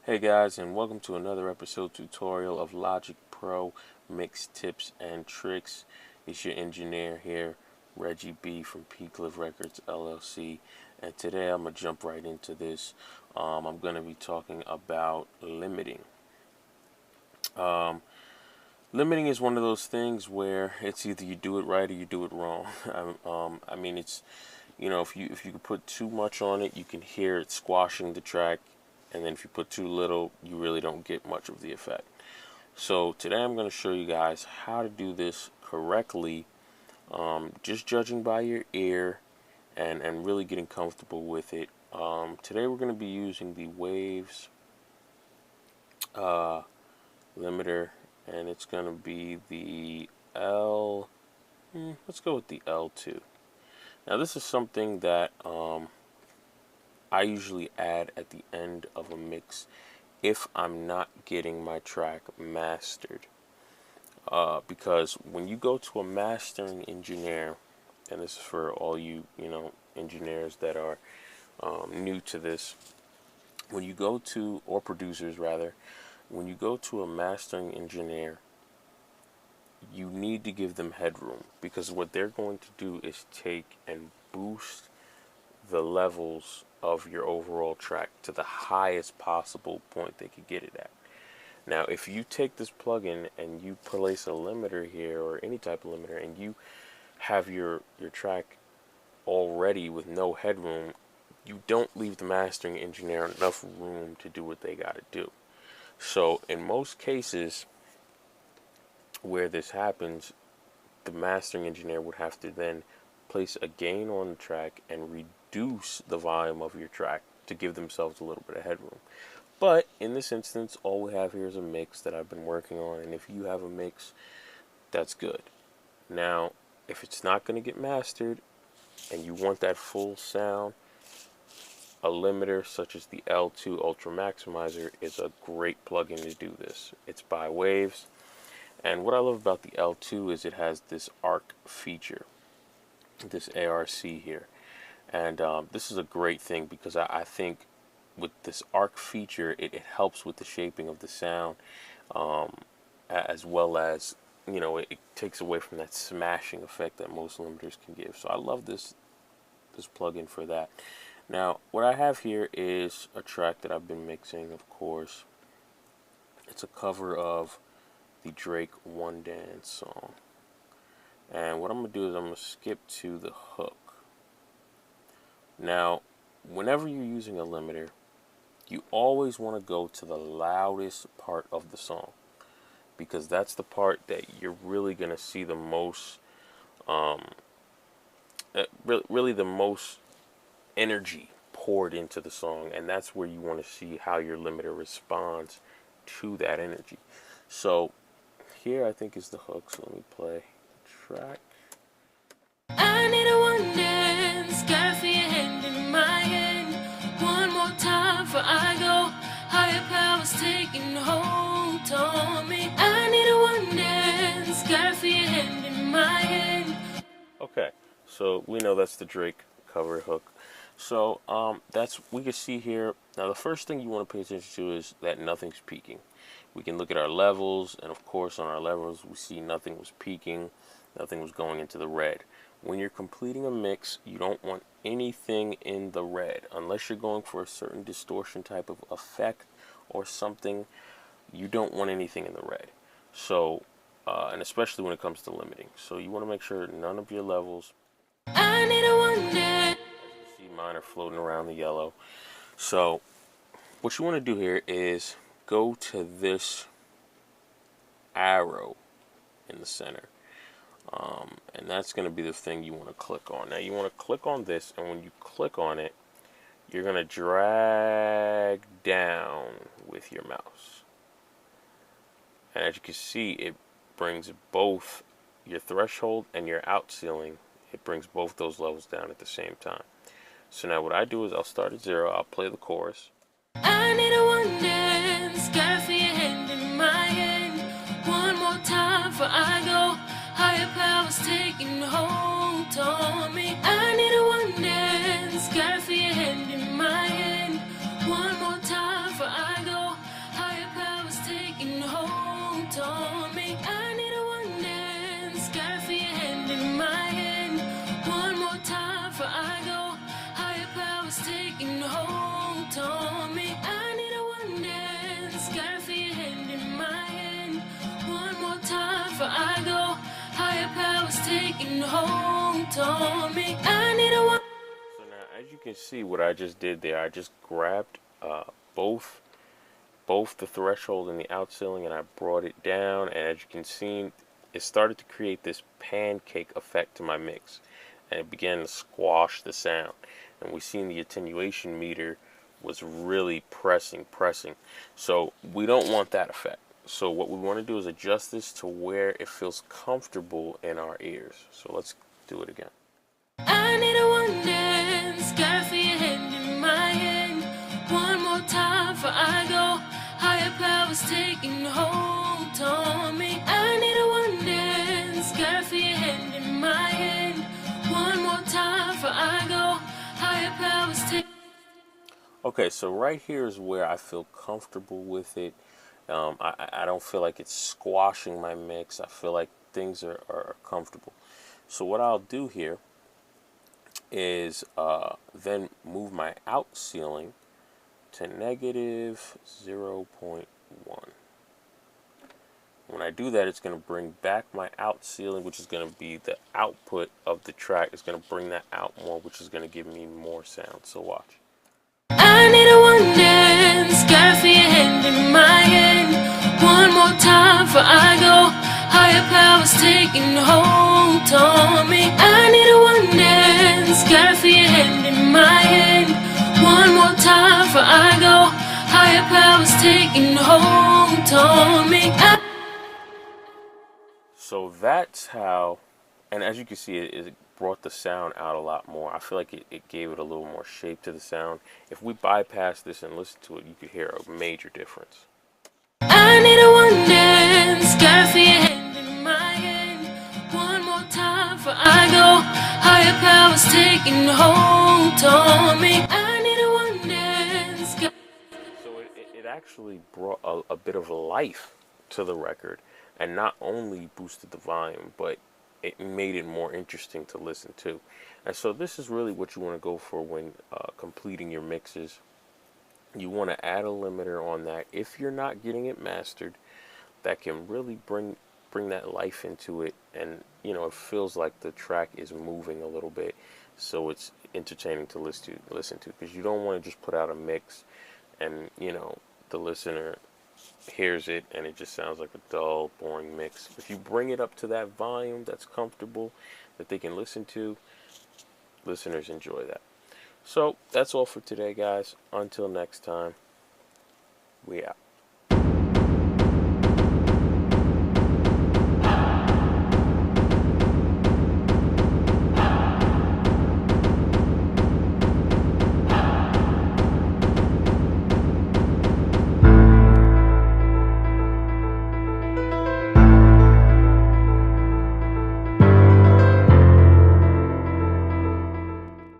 Hey guys, and welcome to another episode tutorial of Logic Pro Mix Tips and Tricks. It's your engineer here, Reggie B from Peakliff Records LLC, and today I'm going to jump right into this. I'm going to be talking about limiting. Limiting is one of those things where it's either you do it right or you do it wrong. I mean, it's, if you could put too much on it, you can hear it squashing the track. And then if you put too little, you really don't get much of the effect. So today I'm going to show you guys how to do this correctly, just judging by your ear and really getting comfortable with it. Today we're going to be using the Waves limiter, and it's going to be the let's go with the L2. Now this is something that I usually add at the end of a mix if I'm not getting my track mastered. Because when you go to a mastering engineer, and this is for all you, engineers that are new to this, when you go to, or producers rather, when you go to a mastering engineer, you need to give them headroom, because what they're going to do is take and boost the levels of your overall track to the highest possible point they could get it at. Now, if you take this plugin and you place a limiter here, or any type of limiter, and you have your track already with no headroom, you don't leave the mastering engineer enough room to do what they got to do. So in most cases where this happens, the mastering engineer would have to then place a gain on the track and reduce the volume of your track to give themselves a little bit of headroom. But in this instance, all we have here is a mix that I've been working on, and if you have a mix, that's good. Now, if it's not going to get mastered and you want that full sound, a limiter such as the L2 Ultra Maximizer is a great plugin to do this. It's by Waves, and what I love about the L2 is it has this arc feature, this ARC here. And this is a great thing because I think with this arc feature, it helps with the shaping of the sound, as well as, it takes away from that smashing effect that most limiters can give. So I love this plugin for that. Now, what I have here is a track that I've been mixing, of course. It's a cover of the Drake One Dance song. And what I'm going to do is I'm going to skip to the hook. Now, whenever you're using a limiter, you always want to go to the loudest part of the song, because that's the part that you're really going to see the most, really the most energy poured into the song, and that's where you want to see how your limiter responds to that energy. So here I think is the hook, so let me play the track. I need a one dance, gotta feel your hand in my hand. One more time before I go, higher powers taking hold on me. I need a one dance, gotta feel your hand in my hand. Okay, so we know that's the Drake cover hook. So we can see here. Now the first thing you want to pay attention to is that nothing's peaking. We can look at our levels, and of course on our levels we see nothing was peaking, nothing was going into the red. When you're completing a mix, you don't want anything in the red unless you're going for a certain distortion type of effect or something. You don't want anything in the red. So and especially when it comes to limiting, so you want to make sure none of your levels. I need a one dance. As you see, mine are floating around the yellow. So what you want to do here is go to this arrow in the center, and that's going to be the thing you want to click on. Now you want to click on this, and when you click on it, you're going to drag down with your mouse, and as you can see, it brings both your threshold and your out ceiling. It brings both those levels down at the same time. So now what I do is I'll start at 0, I'll play the chorus. I need a one dance, gotta feel your hand in my hand. One more time before I go, higher powers taking hold on me. I need a one dance, gotta feel your hand in my hand. One more time before I go, taking hold on me. I need a one. So now, as you can see, what I just did there, I just grabbed both the threshold and the out ceiling, and I brought it down. And as you can see, it started to create this pancake effect to my mix, and it began to squash the sound. And we seen the attenuation meter was really pressing. So we don't want that effect. So what we want to do is adjust this to where it feels comfortable in our ears. So let's do it again. I need a one dance, gotta feel your hand in my hand. One more time before I go. Higher powers taking hold on me. I need a one dance, gotta feel your hand in my hand. One more time before I go. Higher powers taking. Okay, so right here is where I feel comfortable with it. I don't feel like it's squashing my mix. I feel like things are comfortable. So what I'll do here is then move my out ceiling to negative 0.1. When I do that, it's going to bring back my out ceiling, which is going to be the output of the track. It's going to bring that out more, which is going to give me more sound. So watch. I need a one dance, gotta feel your hand in my hand. One more time before I go. Higher powers taking hold on me. I need a one dance, gotta feel your hand in my hand. One more time before I go. Higher powers taking hold on me. So that's how, and as you can see, it brought the sound out a lot more. I feel like it gave it a little more shape to the sound. If we bypass this and listen to it, you could hear a major difference. I need a one dance, gotta feel your hand in my hand. One more time before I go. Higher powers taking hold on me. I need a one dance. So it actually brought a bit of life to the record, and not only boosted the volume, but it made it more interesting to listen to. And so this is really what you want to go for when completing your mixes. You want to add a limiter on that if you're not getting it mastered, that can really bring that life into it, and it feels like the track is moving a little bit, so it's entertaining to listen to, because you don't want to just put out a mix and the listener hears it and it just sounds like a dull, boring mix. If you bring it up to that volume that's comfortable, that they can listen to, listeners enjoy that. So that's all for today, guys. Until next time, we out.